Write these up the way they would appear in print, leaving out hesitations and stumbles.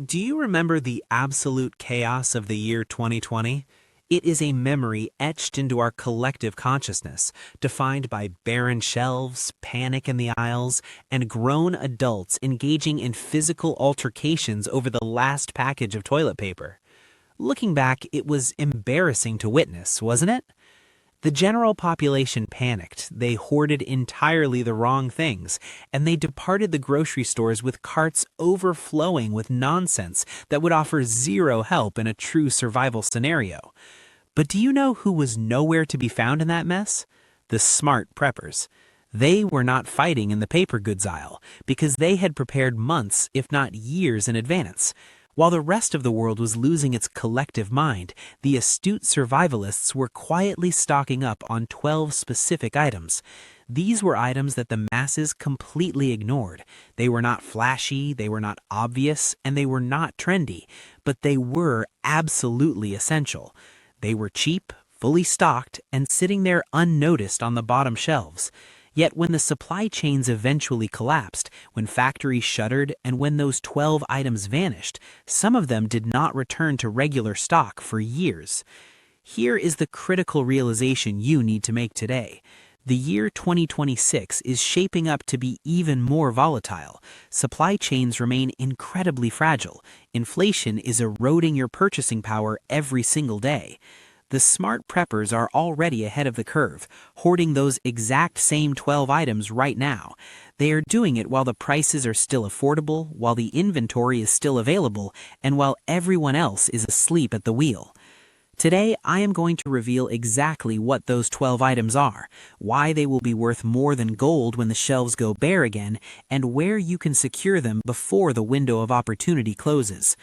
Do you remember the absolute chaos of the year 2020? It is a memory etched into our collective consciousness, defined by barren shelves, panic in the aisles, and grown adults engaging in physical altercations over the last package of toilet paper. Looking back, it was embarrassing to witness, wasn't it? The general population panicked, they hoarded entirely the wrong things, and they departed the grocery stores with carts overflowing with nonsense that would offer zero help in a true survival scenario. But do you know who was nowhere to be found in that mess? The smart preppers. They were not fighting in the paper goods aisle, because they had prepared months, if not years in advance. While the rest of the world was losing its collective mind, the astute survivalists were quietly stocking up on 12 specific items. These were items that the masses completely ignored. They were not flashy, they were not obvious, and they were not trendy, but they were absolutely essential. They were cheap, fully stocked, and sitting there unnoticed on the bottom shelves. Yet when the supply chains eventually collapsed, when factories shuttered, and when those 12 items vanished, some of them did not return to regular stock for years. Here is the critical realization you need to make today. The year 2026 is shaping up to be even more volatile. Supply chains remain incredibly fragile. Inflation is eroding your purchasing power every single day. The smart preppers are already ahead of the curve, hoarding those exact same 12 items right now. They are doing it while the prices are still affordable, while the inventory is still available, and while everyone else is asleep at the wheel. Today, I am going to reveal exactly what those 12 items are, why they will be worth more than gold when the shelves go bare again, and where you can secure them before the window of opportunity closes.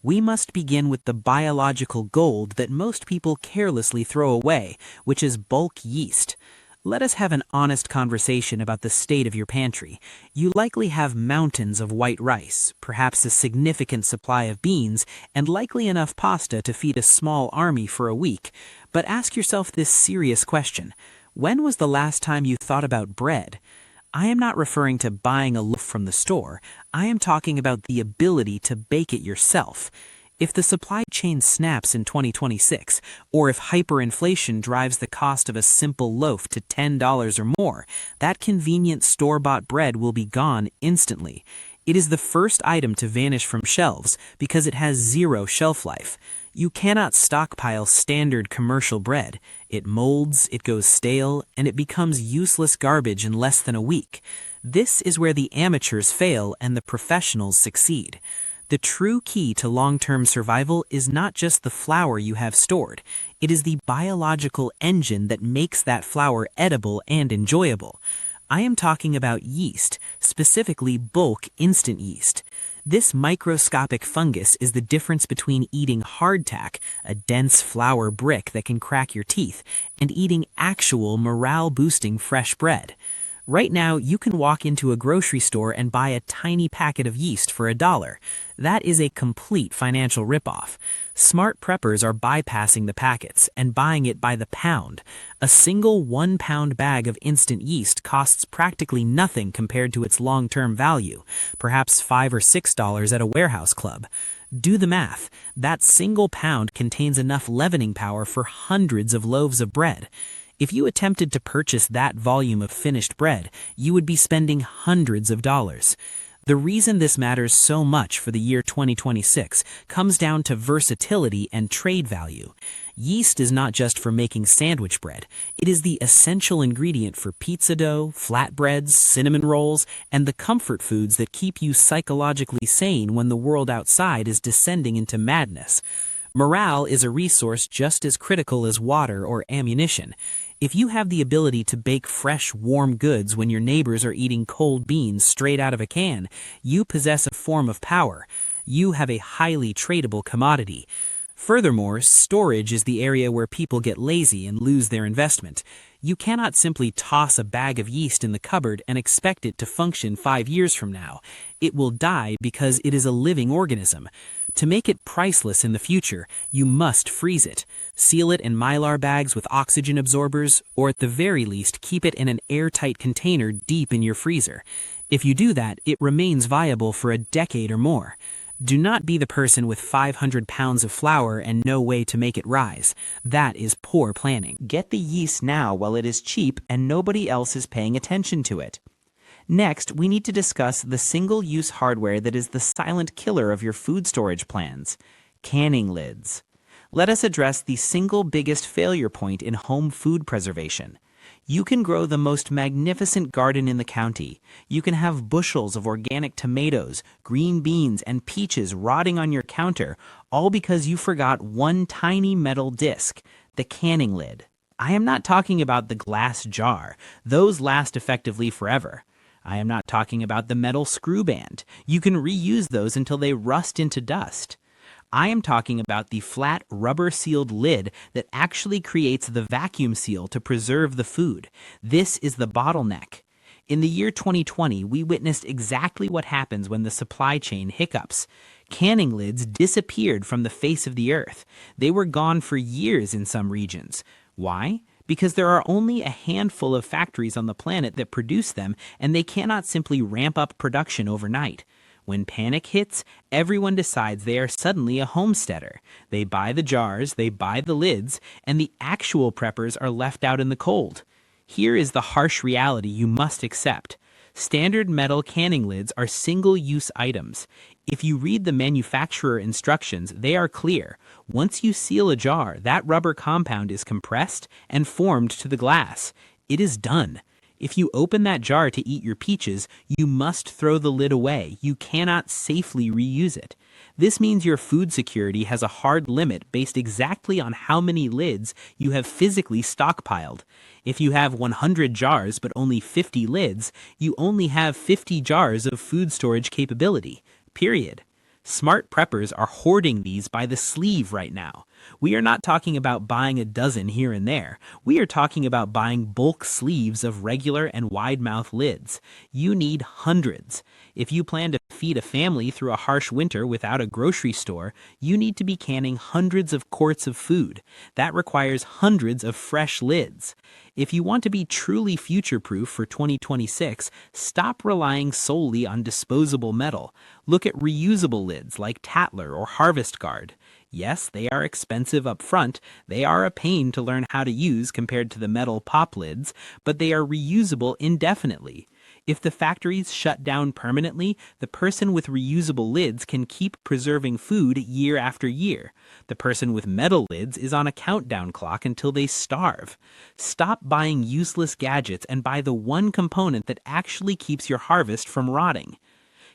We must begin with the biological gold that most people carelessly throw away, which is bulk yeast. Let us have an honest conversation about the state of your pantry. You likely have mountains of white rice, perhaps a significant supply of beans, and likely enough pasta to feed a small army for a week. But ask yourself this serious question. When was the last time you thought about bread? I am not referring to buying a loaf from the store. I am talking about the ability to bake it yourself. If the supply chain snaps in 2026, or if hyperinflation drives the cost of a simple loaf to $10 or more, that convenient store-bought bread will be gone instantly. It is the first item to vanish from shelves because it has zero shelf life. You cannot stockpile standard commercial bread. It molds, it goes stale, and it becomes useless garbage in less than a week. This is where the amateurs fail and the professionals succeed. The true key to long-term survival is not just the flour you have stored. It is the biological engine that makes that flour edible and enjoyable. I am talking about yeast, specifically bulk instant yeast. This microscopic fungus is the difference between eating hardtack, a dense flour brick that can crack your teeth, and eating actual morale-boosting fresh bread. Right now, you can walk into a grocery store and buy a tiny packet of yeast for $1. That is a complete financial ripoff. Smart preppers are bypassing the packets and buying it by the pound. A single 1-pound bag of instant yeast costs practically nothing compared to its long-term value, perhaps $5 or $6 at a warehouse club. Do the math. That single pound contains enough leavening power for hundreds of loaves of bread. If you attempted to purchase that volume of finished bread, you would be spending hundreds of dollars. The reason this matters so much for the year 2026 comes down to versatility and trade value. Yeast is not just for making sandwich bread. It is the essential ingredient for pizza dough, flatbreads, cinnamon rolls, and the comfort foods that keep you psychologically sane when the world outside is descending into madness. Morale is a resource just as critical as water or ammunition. If you have the ability to bake fresh, warm goods when your neighbors are eating cold beans straight out of a can, you possess a form of power. You have a highly tradable commodity. Furthermore, storage is the area where people get lazy and lose their investment. You cannot simply toss a bag of yeast in the cupboard and expect it to function 5 years from now. It will die because it is a living organism. To make it priceless in the future, you must freeze it. Seal it in mylar bags with oxygen absorbers, or at the very least, keep it in an airtight container deep in your freezer. If you do that, it remains viable for a decade or more. Do not be the person with 500 pounds of flour and no way to make it rise. That is poor planning. Get the yeast now while it is cheap and nobody else is paying attention to it. Next, we need to discuss the single-use hardware that is the silent killer of your food storage plans: canning lids. Let us address the single biggest failure point in home food preservation. You can grow the most magnificent garden in the county. You can have bushels of organic tomatoes, green beans, and peaches rotting on your counter, all because you forgot one tiny metal disc, the canning lid. I am not talking about the glass jar. Those last effectively forever. I am not talking about the metal screw band. You can reuse those until they rust into dust. I am talking about the flat rubber-sealed lid that actually creates the vacuum seal to preserve the food. This is the bottleneck. In the year 2020, we witnessed exactly what happens when the supply chain hiccups. Canning lids disappeared from the face of the earth. They were gone for years in some regions. Why? Because there are only a handful of factories on the planet that produce them, and they cannot simply ramp up production overnight. When panic hits, everyone decides they are suddenly a homesteader. They buy the jars, they buy the lids, and the actual preppers are left out in the cold. Here is the harsh reality you must accept. Standard metal canning lids are single-use items. If you read the manufacturer instructions, they are clear. Once you seal a jar, that rubber compound is compressed and formed to the glass. It is done. If you open that jar to eat your peaches, you must throw the lid away. You cannot safely reuse it. This means your food security has a hard limit based exactly on how many lids you have physically stockpiled. If you have 100 jars but only 50 lids, you only have 50 jars of food storage capability. Period. Smart preppers are hoarding these by the sleeve right now. We are not talking about buying a dozen here and there. We are talking about buying bulk sleeves of regular and wide-mouth lids. You need hundreds. If you plan to feed a family through a harsh winter without a grocery store, you need to be canning hundreds of quarts of food. That requires hundreds of fresh lids. If you want to be truly future-proof for 2026, stop relying solely on disposable metal. Look at reusable lids like Tatler or Harvest Guard. Yes, they are expensive up front. They are a pain to learn how to use compared to the metal pop lids, but they are reusable indefinitely. If the factories shut down permanently, the person with reusable lids can keep preserving food year after year. The person with metal lids is on a countdown clock until they starve. Stop buying useless gadgets and buy the one component that actually keeps your harvest from rotting.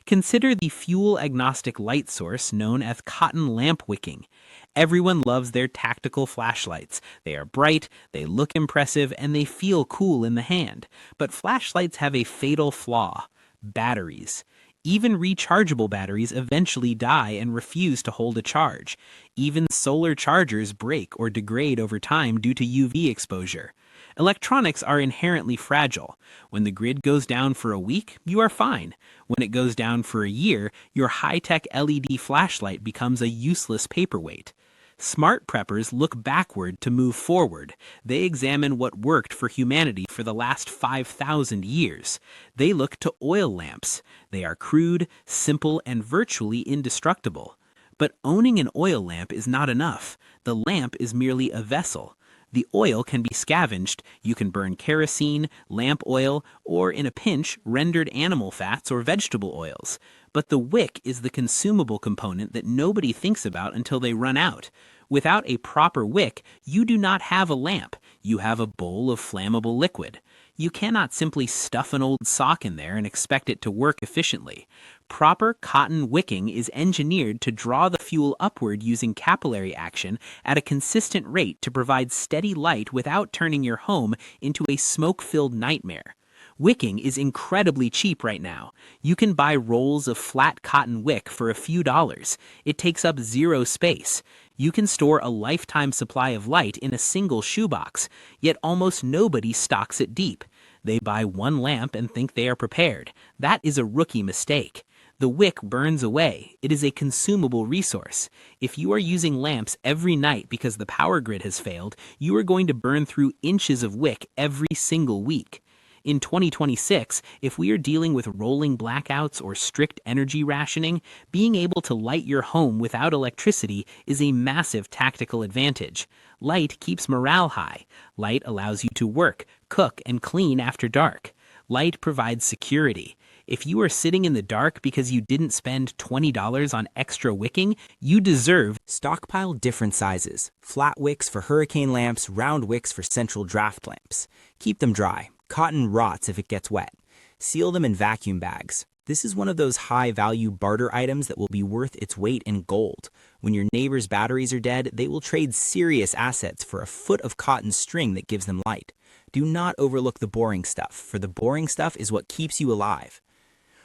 Consider the fuel-agnostic light source known as cotton lamp wicking. Everyone loves their tactical flashlights. They are bright, they look impressive, and they feel cool in the hand. But flashlights have a fatal flaw: batteries. Even rechargeable batteries eventually die and refuse to hold a charge. Even solar chargers break or degrade over time due to UV exposure. Electronics are inherently fragile. When the grid goes down for a week, you are fine. When it goes down for a year, your high-tech LED flashlight becomes a useless paperweight. Smart preppers look backward to move forward. They examine what worked for humanity for the last 5,000 years. They look to oil lamps. They are crude, simple, and virtually indestructible. But owning an oil lamp is not enough. The lamp is merely a vessel. The oil can be scavenged. You can burn kerosene, lamp oil, or in a pinch, rendered animal fats or vegetable oils. But the wick is the consumable component that nobody thinks about until they run out. Without a proper wick, you do not have a lamp. You have a bowl of flammable liquid. You cannot simply stuff an old sock in there and expect it to work efficiently. Proper cotton wicking is engineered to draw the fuel upward using capillary action at a consistent rate to provide steady light without turning your home into a smoke-filled nightmare. Wicking is incredibly cheap right now. You can buy rolls of flat cotton wick for a few dollars. It takes up zero space. You can store a lifetime supply of light in a single shoebox, yet almost nobody stocks it deep. They buy one lamp and think they are prepared. That is a rookie mistake. The wick burns away. It is a consumable resource. If you are using lamps every night because the power grid has failed, you are going to burn through inches of wick every single week. In 2026, if we are dealing with rolling blackouts or strict energy rationing, being able to light your home without electricity is a massive tactical advantage. Light keeps morale high. Light allows you to work, cook, and clean after dark. Light provides security. If you are sitting in the dark because you didn't spend $20 on extra wicking, you deserve. Stockpile different sizes. Flat wicks for hurricane lamps, round wicks for central draft lamps. Keep them dry. Cotton rots if it gets wet. Seal them in vacuum bags. This is one of those high-value barter items that will be worth its weight in gold. When your neighbor's batteries are dead, they will trade serious assets for a foot of cotton string that gives them light. Do not overlook the boring stuff, for the boring stuff is what keeps you alive.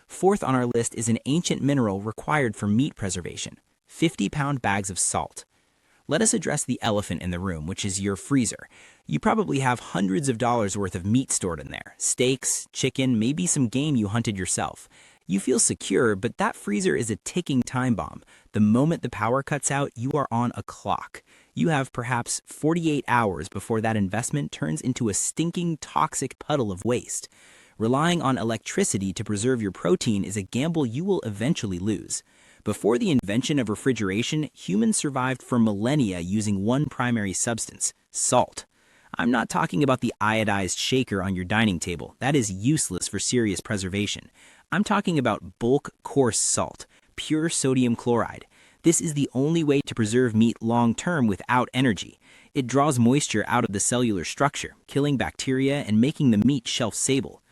Fourth on our list is an ancient mineral required for meat preservation: 50-pound bags of salt. Let us address the elephant in the room, which is your freezer. You probably have hundreds of dollars worth of meat stored in there: steaks, chicken, maybe some game you hunted yourself. You feel secure, but that freezer is a ticking time bomb. The moment the power cuts out, you are on a clock. You have perhaps 48 hours before that investment turns into a stinking, toxic puddle of waste. Relying on electricity to preserve your protein is a gamble you will eventually lose. Before the invention of refrigeration, humans survived for millennia using one primary substance: salt. I'm not talking about the iodized shaker on your dining table. That is useless for serious preservation. I'm talking about bulk coarse salt, pure sodium chloride. This is the only way to preserve meat long-term without energy. It draws moisture out of the cellular structure, killing bacteria and making the meat shelf-stable.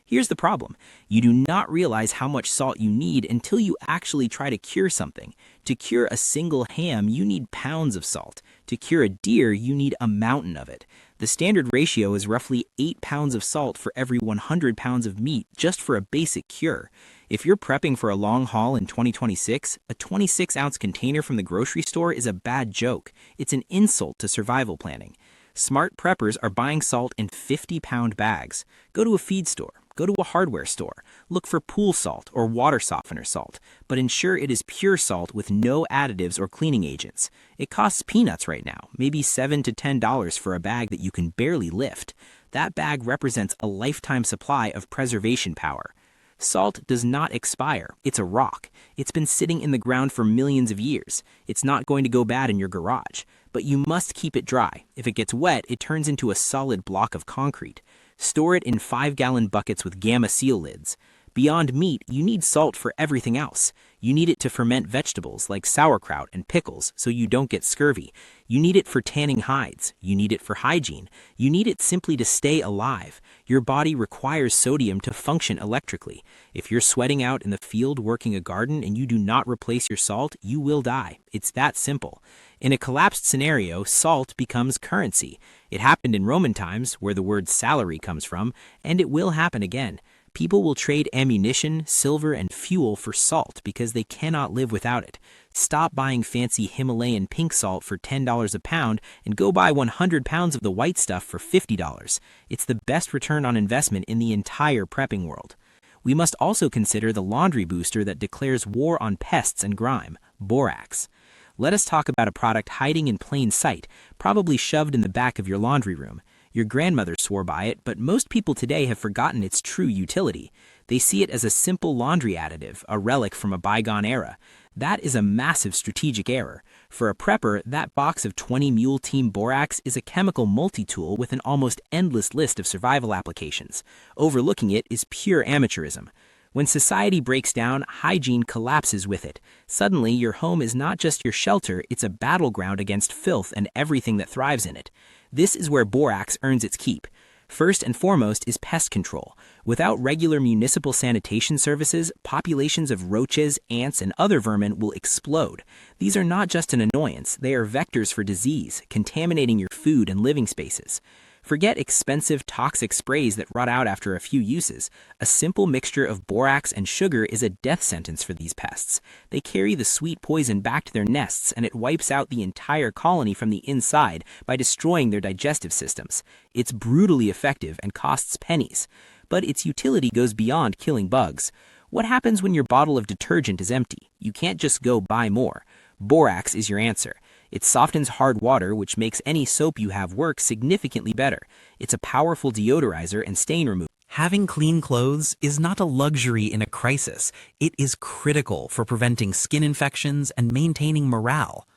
Here's the problem. You do not realize how much salt you need until you actually try to cure something. To cure a single ham, you need pounds of salt. To cure a deer, you need a mountain of it. The standard ratio is roughly 8 pounds of salt for every 100 pounds of meat just for a basic cure. If you're prepping for a long haul in 2026, a 26-ounce container from the grocery store is a bad joke. It's an insult to survival planning. Smart preppers are buying salt in 50-pound bags. Go to a feed store. Go to a hardware store. Look for pool salt or water softener salt, but ensure it is pure salt with no additives or cleaning agents. It costs peanuts right now, maybe $7 to $10 for a bag that you can barely lift. That bag represents a lifetime supply of preservation power. Salt does not expire. It's a rock. It's been sitting in the ground for millions of years. It's not going to go bad in your garage, but you must keep it dry. If it gets wet, it turns into a solid block of concrete. Store it in 5-gallon buckets with gamma seal lids. Beyond meat, you need salt for everything else. You need it to ferment vegetables like sauerkraut and pickles so you don't get scurvy. You need it for tanning hides. You need it for hygiene. You need it simply to stay alive. Your body requires sodium to function electrically. If you're sweating out in the field working a garden and you do not replace your salt, you will die. It's that simple. In a collapsed scenario, salt becomes currency. It happened in Roman times, where the word salary comes from, and it will happen again. People will trade ammunition, silver, and fuel for salt because they cannot live without it. Stop buying fancy Himalayan pink salt for $10 a pound and go buy 100 pounds of the white stuff for $50. It's the best return on investment in the entire prepping world. We must also consider the laundry booster that declares war on pests and grime: Borax. Let us talk about a product hiding in plain sight, probably shoved in the back of your laundry room. Your grandmother swore by it, but most people today have forgotten its true utility. They see it as a simple laundry additive, a relic from a bygone era. That is a massive strategic error. For a prepper, that box of 20 Mule Team Borax is a chemical multi-tool with an almost endless list of survival applications. Overlooking it is pure amateurism. When society breaks down, hygiene collapses with it. Suddenly, your home is not just your shelter, it's a battleground against filth and everything that thrives in it. This is where Borax earns its keep. First and foremost is pest control. Without regular municipal sanitation services, populations of roaches, ants, and other vermin will explode. These are not just an annoyance, they are vectors for disease, contaminating your food and living spaces. Forget expensive toxic sprays that rot out after a few uses. A simple mixture of borax and sugar is a death sentence for these pests. They carry the sweet poison back to their nests, and it wipes out the entire colony from the inside by destroying their digestive systems. It's brutally effective and costs pennies. But its utility goes beyond killing bugs. What happens when your bottle of detergent is empty? You can't just go buy more. Borax is your answer. It softens hard water, which makes any soap you have work significantly better. It's a powerful deodorizer and stain remover. Having clean clothes is not a luxury in a crisis. It is critical for preventing skin infections and maintaining morale.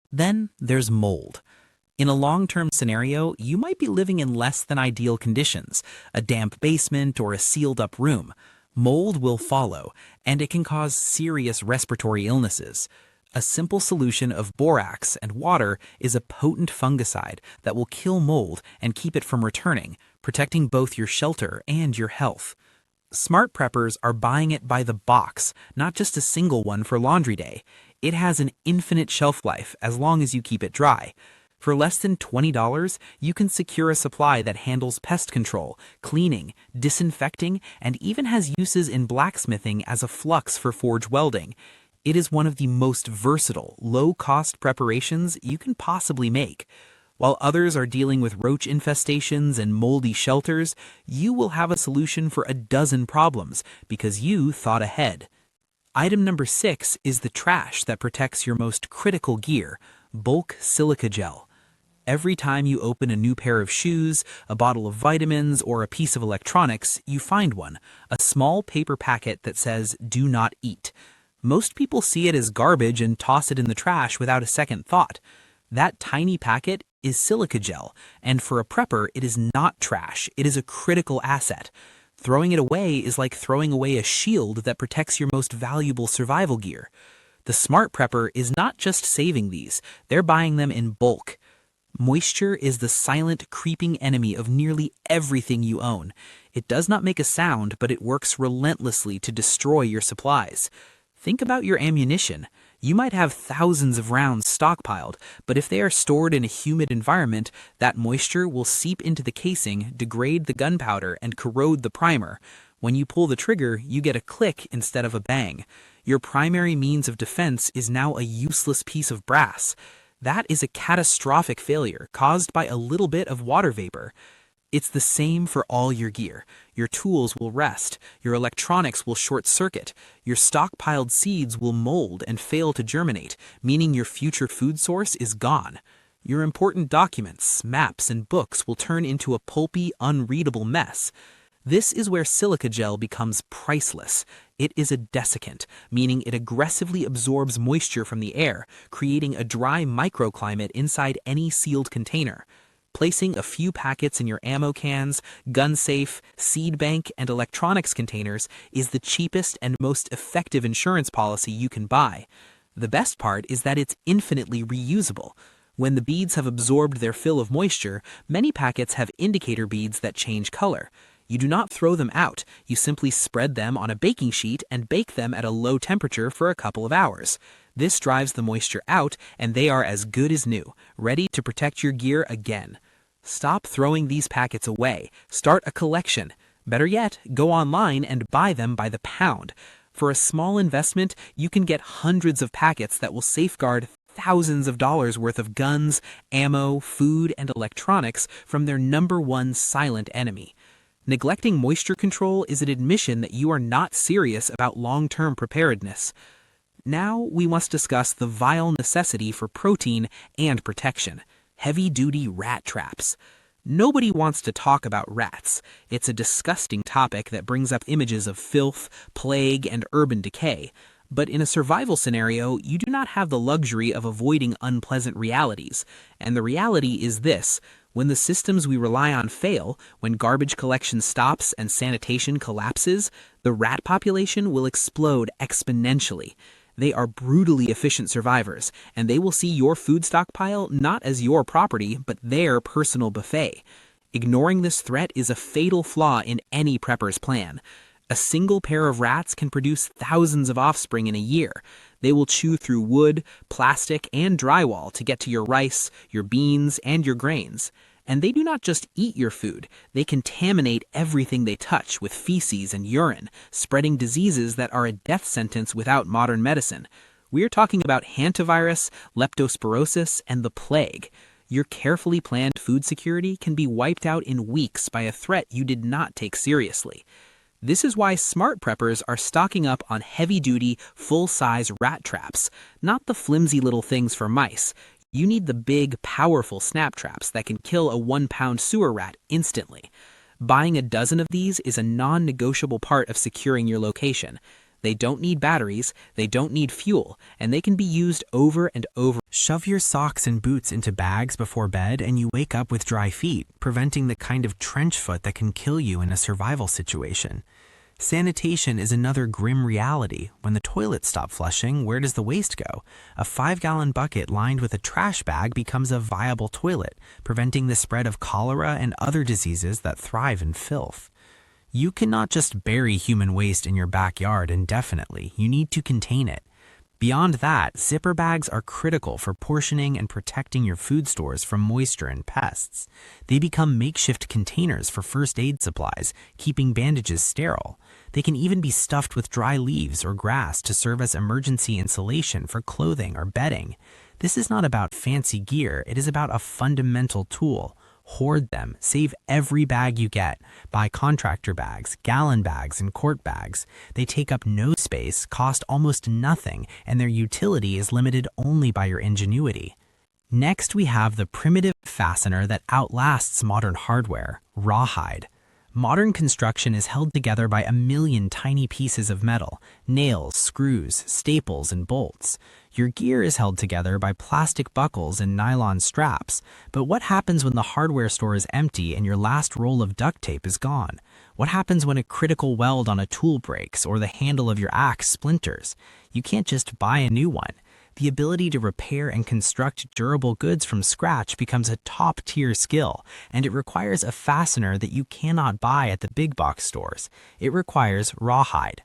Then there's mold. In a long-term scenario, you might be living in less than ideal conditions, a damp basement or a sealed-up room. Mold will follow, and it can cause serious respiratory illnesses. A simple solution of borax and water is a potent fungicide that will kill mold and keep it from returning, protecting both your shelter and your health. Smart preppers are buying it by the box, not just a single one for laundry day. It has an infinite shelf life as long as you keep it dry. For less than $20, you can secure a supply that handles pest control, cleaning, disinfecting, and even has uses in blacksmithing as a flux for forge welding. It is one of the most versatile, low-cost preparations you can possibly make. While others are dealing with roach infestations and moldy shelters, you will have a solution for a dozen problems because you thought ahead. Item number 6 is the trash that protects your most critical gear, bulk silica gel. Every time you open a new pair of shoes, a bottle of vitamins, or a piece of electronics, you find one, a small paper packet that says, "Do not eat." Most people see it as garbage and toss it in the trash without a second thought. That tiny packet is silica gel, and for a prepper, it is not trash, it is a critical asset. Throwing it away is like throwing away a shield that protects your most valuable survival gear. The smart prepper is not just saving these, they're buying them in bulk. Moisture is the silent, creeping enemy of nearly everything you own. It does not make a sound, but it works relentlessly to destroy your supplies. Think about your ammunition. You might have thousands of rounds stockpiled, but if they are stored in a humid environment, that moisture will seep into the casing, degrade the gunpowder, and corrode the primer. When you pull the trigger, you get a click instead of a bang. Your primary means of defense is now a useless piece of brass. That is a catastrophic failure caused by a little bit of water vapor. It's the same for all your gear. Your tools will rest, your electronics will short-circuit, your stockpiled seeds will mold and fail to germinate, meaning your future food source is gone. Your important documents, maps, and books will turn into a pulpy, unreadable mess. This is where silica gel becomes priceless. It is a desiccant, meaning it aggressively absorbs moisture from the air, creating a dry microclimate inside any sealed container. Placing a few packets in your ammo cans, gun safe, seed bank, and electronics containers is the cheapest and most effective insurance policy you can buy. The best part is that it's infinitely reusable. When the beads have absorbed their fill of moisture, many packets have indicator beads that change color. You do not throw them out, you simply spread them on a baking sheet and bake them at a low temperature for a couple of hours. This drives the moisture out and they are as good as new, ready to protect your gear again. Stop throwing these packets away. Start a collection. Better yet, go online and buy them by the pound. For a small investment, you can get hundreds of packets that will safeguard thousands of dollars worth of guns, ammo, food, and electronics from their #1 silent enemy. Neglecting moisture control is an admission that you are not serious about long-term preparedness. Now we must discuss the vile necessity for protein and protection: heavy-duty rat traps. Nobody wants to talk about rats. It's a disgusting topic that brings up images of filth, plague, and urban decay. But in a survival scenario, you do not have the luxury of avoiding unpleasant realities. And the reality is this: when the systems we rely on fail, when garbage collection stops and sanitation collapses, the rat population will explode exponentially. They are brutally efficient survivors, and they will see your food stockpile not as your property, but their personal buffet. Ignoring this threat is a fatal flaw in any prepper's plan. A single pair of rats can produce thousands of offspring in a year. They will chew through wood, plastic, and drywall to get to your rice, your beans, and your grains. And they do not just eat your food, they contaminate everything they touch with feces and urine, spreading diseases that are a death sentence without modern medicine. We are talking about hantavirus, leptospirosis, and the plague. Your carefully planned food security can be wiped out in weeks by a threat you did not take seriously. This is why smart preppers are stocking up on heavy-duty, full-size rat traps, not the flimsy little things for mice. You need the big, powerful snap traps that can kill a 1-pound sewer rat instantly. Buying a dozen of these is a non-negotiable part of securing your location. They don't need batteries, they don't need fuel, and they can be used over and over. Shove your socks and boots into bags before bed and you wake up with dry feet, preventing the kind of trench foot that can kill you in a survival situation. Sanitation is another grim reality. When the toilets stop flushing, where does the waste go? A 5-gallon bucket lined with a trash bag becomes a viable toilet, preventing the spread of cholera and other diseases that thrive in filth. You cannot just bury human waste in your backyard indefinitely. You need to contain it. Beyond that, zipper bags are critical for portioning and protecting your food stores from moisture and pests. They become makeshift containers for first aid supplies, keeping bandages sterile. They can even be stuffed with dry leaves or grass to serve as emergency insulation for clothing or bedding. This is not about fancy gear, it is about a fundamental tool. Hoard them. Save every bag you get. Buy contractor bags, gallon bags, and quart bags. They take up no space, cost almost nothing, and their utility is limited only by your ingenuity. Next, we have the primitive fastener that outlasts modern hardware, Rawhide. Modern construction is held together by a million tiny pieces of metal, nails, screws, staples, and bolts. Your gear is held together by plastic buckles and nylon straps. But what happens when the hardware store is empty and your last roll of duct tape is gone? What happens when a critical weld on a tool breaks or the handle of your axe splinters? You can't just buy a new one. The ability to repair and construct durable goods from scratch becomes a top-tier skill, and it requires a fastener that you cannot buy at the big box stores. It requires Rawhide.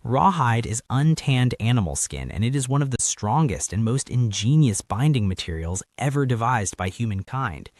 Rawhide is untanned animal skin, and it is one of the strongest and most ingenious binding materials ever devised by humankind.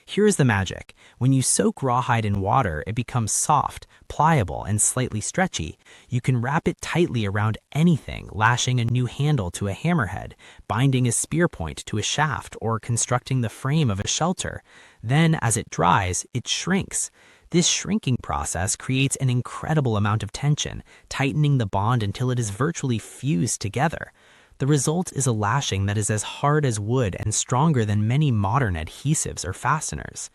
Here is the magic. When you soak rawhide in water, it becomes soft, pliable, and slightly stretchy. You can wrap it tightly around anything, lashing a new handle to a hammerhead, binding a spear point to a shaft, or constructing the frame of a shelter. Then, as it dries, it shrinks. This shrinking process creates an incredible amount of tension, tightening the bond until it is virtually fused together. The result is a lashing that is as hard as wood and stronger than many modern adhesives or fasteners.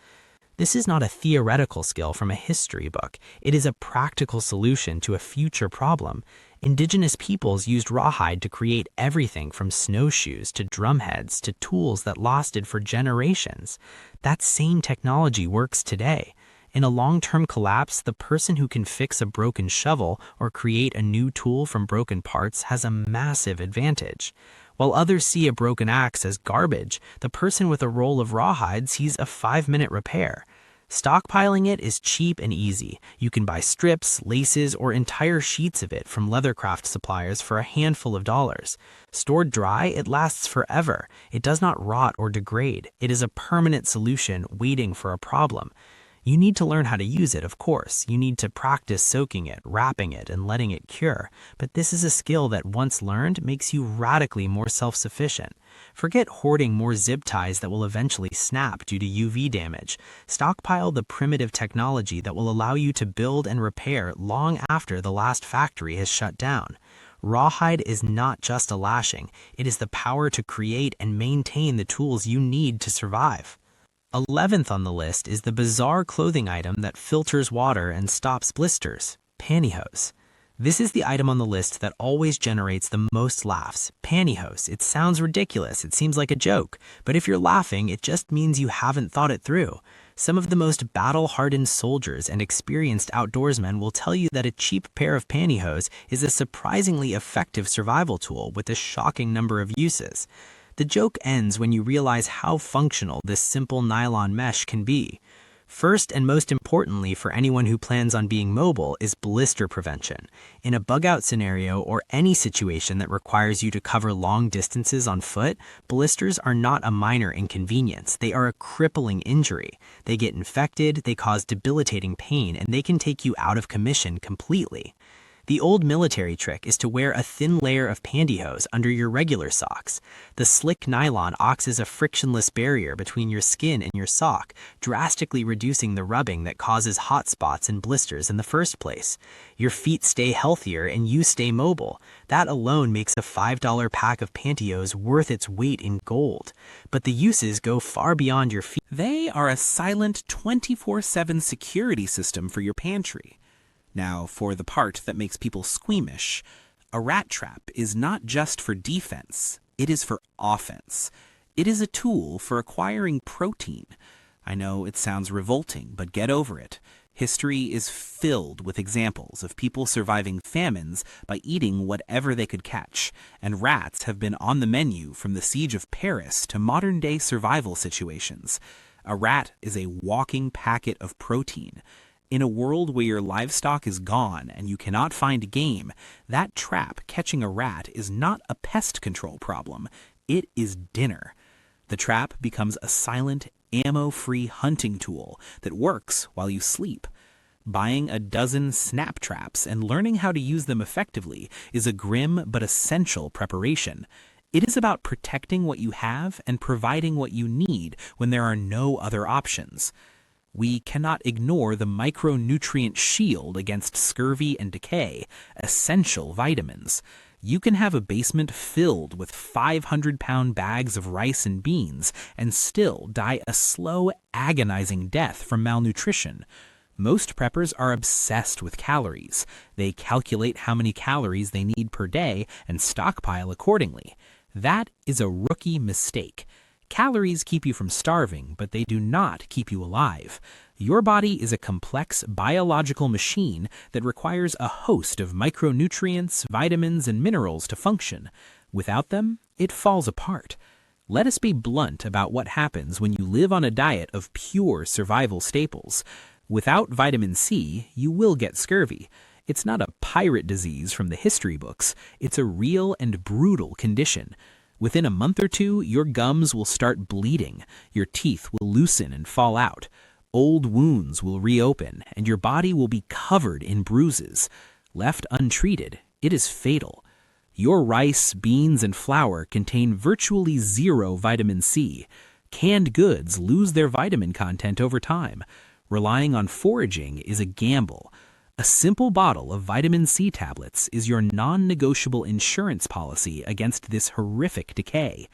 This is not a theoretical skill from a history book. It is a practical solution to a future problem. Indigenous peoples used rawhide to create everything from snowshoes to drumheads to tools that lasted for generations. That same technology works today. In a long-term collapse, the person who can fix a broken shovel or create a new tool from broken parts has a massive advantage. While others see a broken axe as garbage, the person with a roll of rawhide sees a 5-minute repair. Stockpiling it is cheap and easy. You can buy strips, laces, or entire sheets of it from leathercraft suppliers for a handful of dollars. Stored dry, it lasts forever. It does not rot or degrade. It is a permanent solution waiting for a problem. You need to learn how to use it, of course. You need to practice soaking it, wrapping it, and letting it cure. But this is a skill that, once learned, makes you radically more self-sufficient. Forget hoarding more zip ties that will eventually snap due to UV damage. Stockpile the primitive technology that will allow you to build and repair long after the last factory has shut down. Rawhide is not just a lashing. It is the power to create and maintain the tools you need to survive. 11th on the list is the bizarre clothing item that filters water and stops blisters, pantyhose. This is the item on the list that always generates the most laughs. Pantyhose. It sounds ridiculous, it seems like a joke, but if you're laughing, it just means you haven't thought it through. Some of the most battle-hardened soldiers and experienced outdoorsmen will tell you that a cheap pair of pantyhose is a surprisingly effective survival tool with a shocking number of uses. The joke ends when you realize how functional this simple nylon mesh can be. First and most importantly for anyone who plans on being mobile is blister prevention. In a bug-out scenario or any situation that requires you to cover long distances on foot, blisters are not a minor inconvenience. They are a crippling injury. They get infected, they cause debilitating pain, and they can take you out of commission completely. The old military trick is to wear a thin layer of pantyhose under your regular socks. The slick nylon acts as a frictionless barrier between your skin and your sock, drastically reducing the rubbing that causes hot spots and blisters in the first place. Your feet stay healthier and you stay mobile. That alone makes a $5 pack of pantyhose worth its weight in gold. But the uses go far beyond your feet. They are a silent 24/7 security system for your pantry. Now, for the part that makes people squeamish, a rat trap is not just for defense, it is for offense. It is a tool for acquiring protein. I know it sounds revolting, but get over it. History is filled with examples of people surviving famines by eating whatever they could catch, and rats have been on the menu from the siege of Paris to modern-day survival situations. A rat is a walking packet of protein. In a world where your livestock is gone and you cannot find game, that trap catching a rat is not a pest control problem. It is dinner. The trap becomes a silent, ammo-free hunting tool that works while you sleep. Buying a dozen snap traps and learning how to use them effectively is a grim but essential preparation. It is about protecting what you have and providing what you need when there are no other options. We cannot ignore the micronutrient shield against scurvy and decay, essential vitamins. You can have a basement filled with 500-pound bags of rice and beans and still die a slow, agonizing death from malnutrition. Most preppers are obsessed with calories. They calculate how many calories they need per day and stockpile accordingly. That is a rookie mistake. Calories keep you from starving, but they do not keep you alive. Your body is a complex biological machine that requires a host of micronutrients, vitamins, and minerals to function. Without them, it falls apart. Let us be blunt about what happens when you live on a diet of pure survival staples. Without vitamin C, you will get scurvy. It's not a pirate disease from the history books. It's a real and brutal condition. Within a month or two, your gums will start bleeding, your teeth will loosen and fall out, old wounds will reopen, and your body will be covered in bruises. Left untreated, it is fatal. Your rice, beans, and flour contain virtually zero vitamin C. Canned goods lose their vitamin content over time. Relying on foraging is a gamble. A simple bottle of vitamin C tablets is your non-negotiable insurance policy against this horrific decay.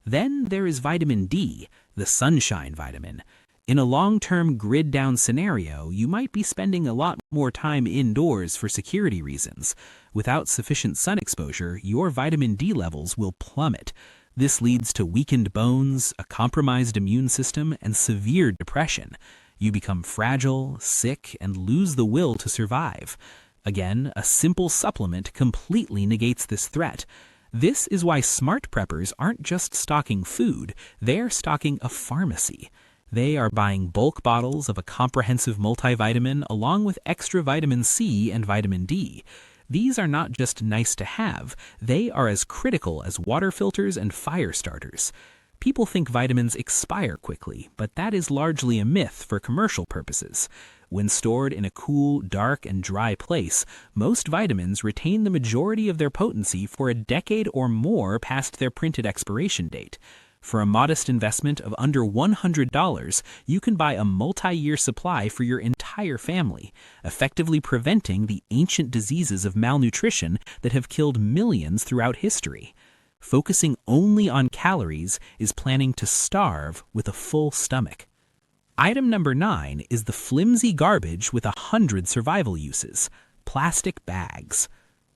Then there is vitamin D, the sunshine vitamin. In a long-term grid-down scenario, you might be spending a lot more time indoors for security reasons. Without sufficient sun exposure, your vitamin D levels will plummet. This leads to weakened bones, a compromised immune system, and severe depression. You become fragile, sick, and lose the will to survive. Again, a simple supplement completely negates this threat. This is why smart preppers aren't just stocking food, they're stocking a pharmacy. They are buying bulk bottles of a comprehensive multivitamin along with extra vitamin C and vitamin D. These are not just nice to have, they are as critical as water filters and fire starters. People think vitamins expire quickly, but that is largely a myth for commercial purposes. When stored in a cool, dark, and dry place, most vitamins retain the majority of their potency for a decade or more past their printed expiration date. For a modest investment of under $100, you can buy a multi-year supply for your entire family, effectively preventing the ancient diseases of malnutrition that have killed millions throughout history. Focusing only on calories is planning to starve with a full stomach. Item number 9 is the flimsy garbage with 100 survival uses, plastic bags.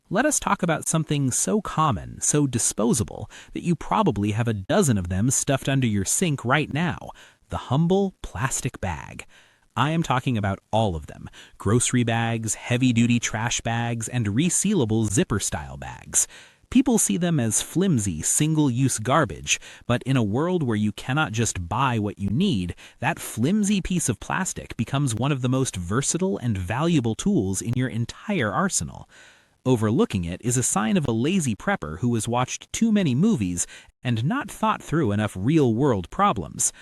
Let us talk about something so common, so disposable, that you probably have a dozen of them stuffed under your sink right now, the humble plastic bag. I am talking about all of them, grocery bags, heavy-duty trash bags, and resealable zipper-style bags. People see them as flimsy, single-use garbage, but in a world where you cannot just buy what you need, that flimsy piece of plastic becomes one of the most versatile and valuable tools in your entire arsenal. Overlooking it is a sign of a lazy prepper who has watched too many movies and not thought through enough real-world problems.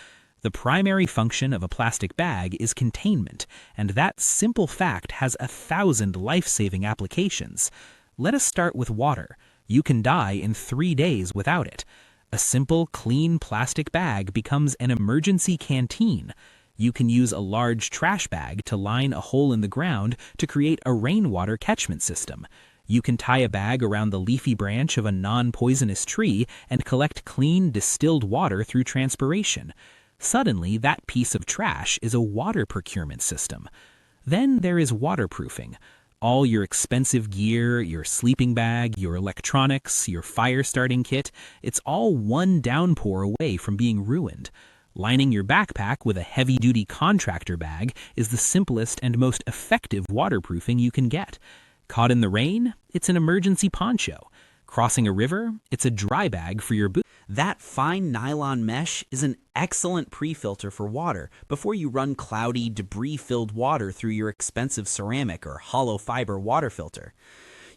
The primary function of a plastic bag is containment, and that simple fact has 1,000 life-saving applications. Let us start with water. You can die in 3 days without it. A simple, clean plastic bag becomes an emergency canteen. You can use a large trash bag to line a hole in the ground to create a rainwater catchment system. You can tie a bag around the leafy branch of a non-poisonous tree and collect clean, distilled water through transpiration. Suddenly, that piece of trash is a water procurement system. Then there is waterproofing. All your expensive gear, your sleeping bag, your electronics, your fire-starting kit, it's all one downpour away from being ruined. Lining your backpack with a heavy-duty contractor bag is the simplest and most effective waterproofing you can get. Caught in the rain? It's an emergency poncho. Crossing a river? It's a dry bag for your boots. That fine nylon mesh is an excellent pre-filter for water before you run cloudy, debris-filled water through your expensive ceramic or hollow fiber water filter.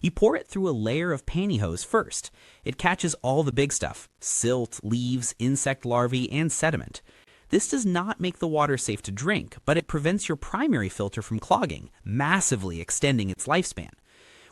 You pour it through a layer of pantyhose first. It catches all the big stuff: silt, leaves, insect larvae, and sediment. This does not make the water safe to drink, but it prevents your primary filter from clogging, massively extending its lifespan.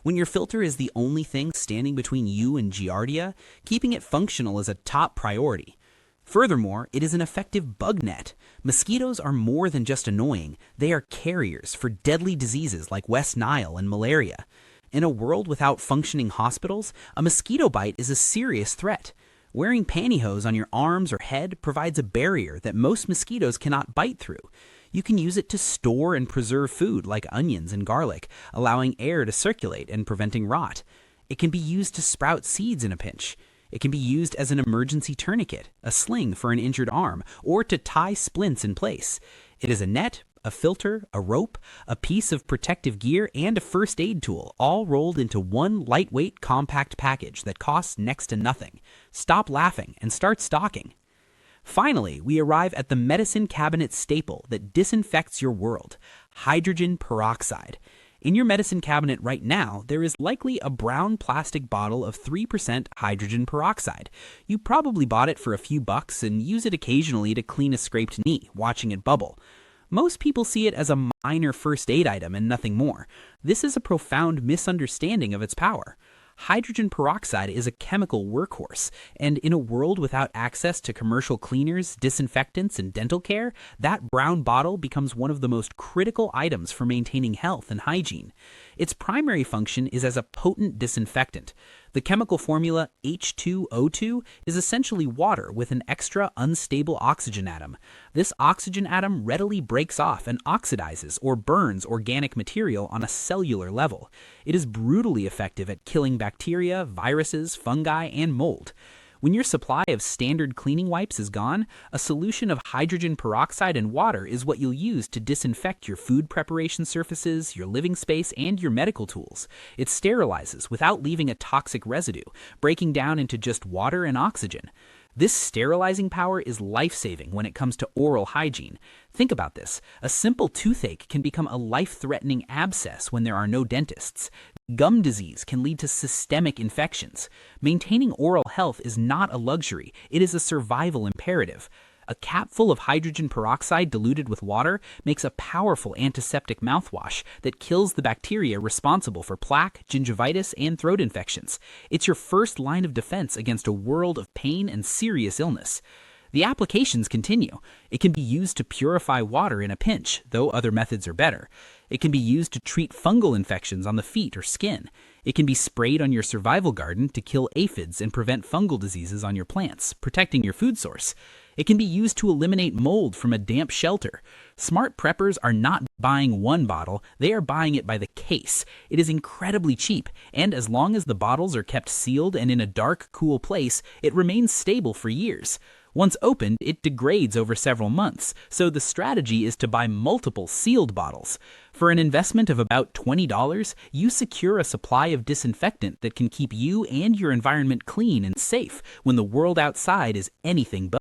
When your filter is the only thing standing between you and Giardia, keeping it functional is a top priority. Furthermore, it is an effective bug net. Mosquitoes are more than just annoying. They are carriers for deadly diseases like West Nile and malaria. In a world without functioning hospitals, a mosquito bite is a serious threat. Wearing pantyhose on your arms or head provides a barrier that most mosquitoes cannot bite through. You can use it to store and preserve food like onions and garlic, allowing air to circulate and preventing rot. It can be used to sprout seeds in a pinch. It can be used as an emergency tourniquet, a sling for an injured arm, or to tie splints in place. It is a net, a filter, a rope, a piece of protective gear, and a first aid tool, all rolled into one lightweight, compact package that costs next to nothing. Stop laughing and start stocking. Finally, we arrive at the medicine cabinet staple that disinfects your world: hydrogen peroxide. In your medicine cabinet right now, there is likely a brown plastic bottle of 3% hydrogen peroxide. You probably bought it for a few bucks and use it occasionally to clean a scraped knee, watching it bubble. Most people see it as a minor first aid item and nothing more. This is a profound misunderstanding of its power. Hydrogen peroxide is a chemical workhorse, and in a world without access to commercial cleaners, disinfectants, and dental care, that brown bottle becomes one of the most critical items for maintaining health and hygiene. Its primary function is as a potent disinfectant. The chemical formula H2O2 is essentially water with an extra unstable oxygen atom. This oxygen atom readily breaks off and oxidizes or burns organic material on a cellular level. It is brutally effective at killing bacteria, viruses, fungi, and mold. When your supply of standard cleaning wipes is gone, a solution of hydrogen peroxide and water is what you'll use to disinfect your food preparation surfaces, your living space, and your medical tools. It sterilizes without leaving a toxic residue, breaking down into just water and oxygen. This sterilizing power is life-saving when it comes to oral hygiene. Think about this. A simple toothache can become a life-threatening abscess when there are no dentists. Gum disease can lead to systemic infections. Maintaining oral health is not a luxury, it is a survival imperative. A capful of hydrogen peroxide diluted with water makes a powerful antiseptic mouthwash that kills the bacteria responsible for plaque, gingivitis, and throat infections. It's your first line of defense against a world of pain and serious illness. The applications continue. It can be used to purify water in a pinch, though other methods are better. It can be used to treat fungal infections on the feet or skin. It can be sprayed on your survival garden to kill aphids and prevent fungal diseases on your plants, protecting your food source. It can be used to eliminate mold from a damp shelter. Smart preppers are not buying one bottle, they are buying it by the case. It is incredibly cheap, and as long as the bottles are kept sealed and in a dark, cool place, it remains stable for years. Once opened, it degrades over several months, so the strategy is to buy multiple sealed bottles. For an investment of about $20, you secure a supply of disinfectant that can keep you and your environment clean and safe when the world outside is anything but.